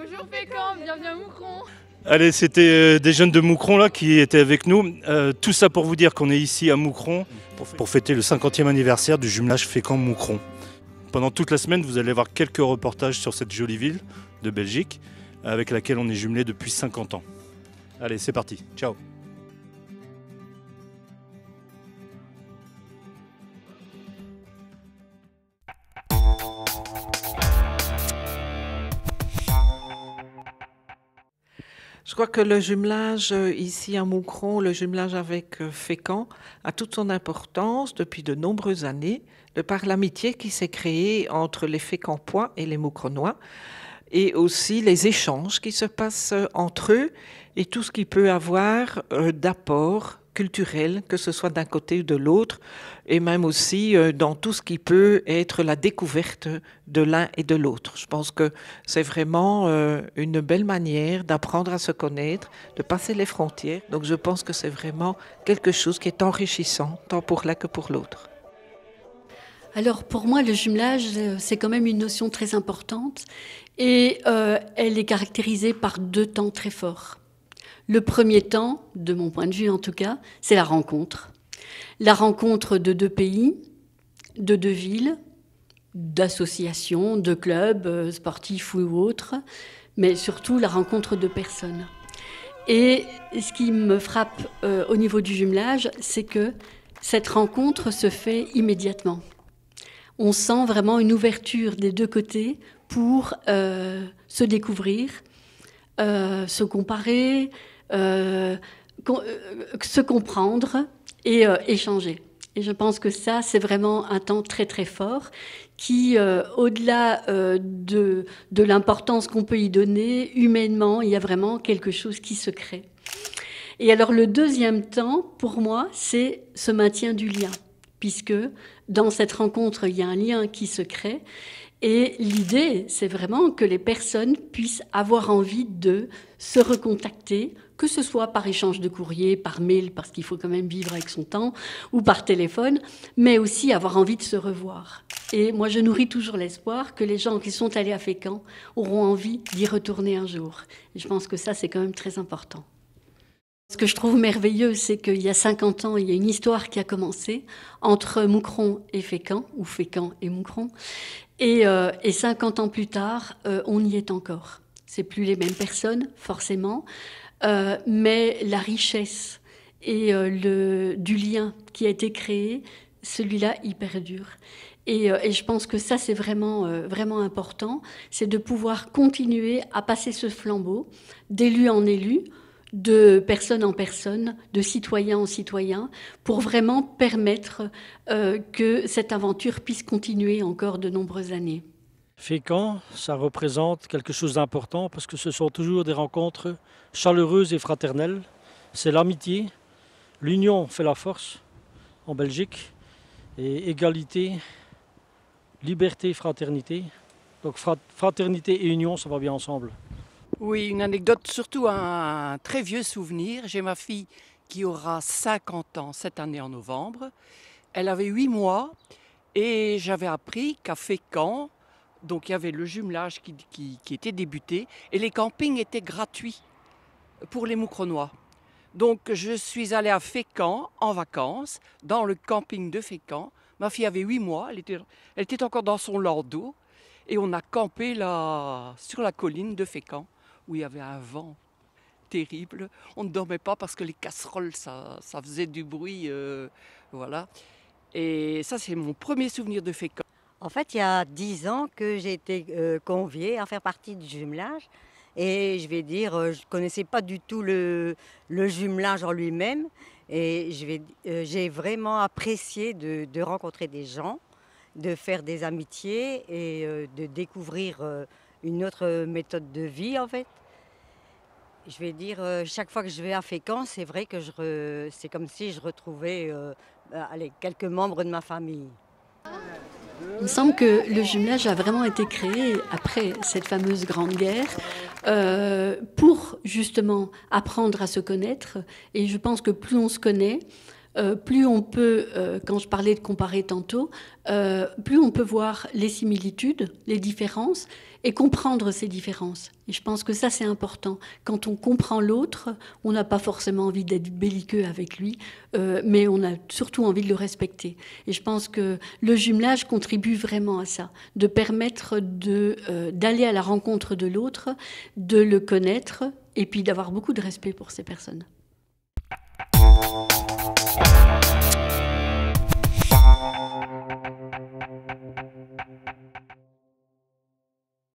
Bonjour Fécamp, bienvenue à Moucron. Allez, c'était des jeunes de Moucron là qui étaient avec nous. Tout ça pour vous dire qu'on est ici à Moucron pour fêter le 50e anniversaire du jumelage Fécamp-Moucron. Pendant toute la semaine, vous allez voir quelques reportages sur cette jolie ville de Belgique avec laquelle on est jumelé depuis 50 ans. Allez, c'est parti. Ciao. Je crois que le jumelage ici à Moucron, le jumelage avec Fécamp, a toute son importance depuis de nombreuses années, de par l'amitié qui s'est créée entre les Fécampois et les Moucronois, et aussi les échanges qui se passent entre eux et tout ce qui peut avoir d'apport culturel, que ce soit d'un côté ou de l'autre, et même aussi dans tout ce qui peut être la découverte de l'un et de l'autre. Je pense que c'est vraiment une belle manière d'apprendre à se connaître, de passer les frontières. Donc je pense que c'est vraiment quelque chose qui est enrichissant, tant pour l'un que pour l'autre. Alors pour moi, le jumelage, c'est quand même une notion très importante et elle est caractérisée par deux temps très forts. Le premier temps, de mon point de vue en tout cas, c'est la rencontre. La rencontre de deux pays, de deux villes, d'associations, de clubs sportifs ou autres, mais surtout la rencontre de personnes. Et ce qui me frappe au niveau du jumelage, c'est que cette rencontre se fait immédiatement. On sent vraiment une ouverture des deux côtés pour se découvrir, se comparer, se comprendre et échanger. Et je pense que ça, c'est vraiment un temps très très fort qui, au-delà de l'importance qu'on peut y donner, humainement, il y a vraiment quelque chose qui se crée. Et alors le deuxième temps, pour moi, c'est ce maintien du lien, puisque dans cette rencontre, il y a un lien qui se crée. Et l'idée, c'est vraiment que les personnes puissent avoir envie de se recontacter, que ce soit par échange de courrier, par mail, parce qu'il faut quand même vivre avec son temps, ou par téléphone, mais aussi avoir envie de se revoir. Et moi, je nourris toujours l'espoir que les gens qui sont allés à Fécamp auront envie d'y retourner un jour. Et je pense que ça, c'est quand même très important. Ce que je trouve merveilleux, c'est qu'il y a 50 ans, il y a une histoire qui a commencé entre Moucron et Fécamp, ou Fécamp et Moucron. Et 50 ans plus tard, on y est encore. C'est plus les mêmes personnes, forcément, mais la richesse et du lien qui a été créé, celui-là, il perdure. Et je pense que ça, c'est vraiment, vraiment important, c'est de pouvoir continuer à passer ce flambeau d'élu en élu, de personne en personne, de citoyen en citoyen, pour vraiment permettre que cette aventure puisse continuer encore de nombreuses années. Fécamp, ça représente quelque chose d'important parce que ce sont toujours des rencontres chaleureuses et fraternelles. C'est l'amitié, l'union fait la force en Belgique, et égalité, liberté, fraternité. Donc fraternité et union, ça va bien ensemble. Oui, une anecdote, surtout un très vieux souvenir. J'ai ma fille qui aura 50 ans cette année en novembre. Elle avait 8 mois et j'avais appris qu'à Fécamp, donc il y avait le jumelage qui était débuté et les campings étaient gratuits pour les Moucronois. Donc je suis allée à Fécamp en vacances, dans le camping de Fécamp. Ma fille avait 8 mois, elle était encore dans son landau et on a campé là, sur la colline de Fécamp, où il y avait un vent terrible. On ne dormait pas parce que les casseroles, ça faisait du bruit. Voilà. Et ça, c'est mon premier souvenir de Fécamp. En fait, il y a 10 ans que j'ai été conviée à faire partie du jumelage. Et je vais dire, je ne connaissais pas du tout le jumelage en lui-même. Et j'ai vraiment apprécié de rencontrer des gens, de faire des amitiés et de découvrir une autre méthode de vie en fait. Je vais dire, chaque fois que je vais à Fécamp, c'est vrai que c'est comme si je retrouvais quelques membres de ma famille. Il me semble que le jumelage a vraiment été créé après cette fameuse Grande Guerre pour justement apprendre à se connaître. Et je pense que plus on se connaît, plus on peut, quand je parlais de comparer tantôt, plus on peut voir les similitudes, les différences, et comprendre ces différences. Et je pense que ça, c'est important. Quand on comprend l'autre, on n'a pas forcément envie d'être belliqueux avec lui, mais on a surtout envie de le respecter. Et je pense que le jumelage contribue vraiment à ça, de permettre d'aller à la rencontre de l'autre, de le connaître, et puis d'avoir beaucoup de respect pour ces personnes.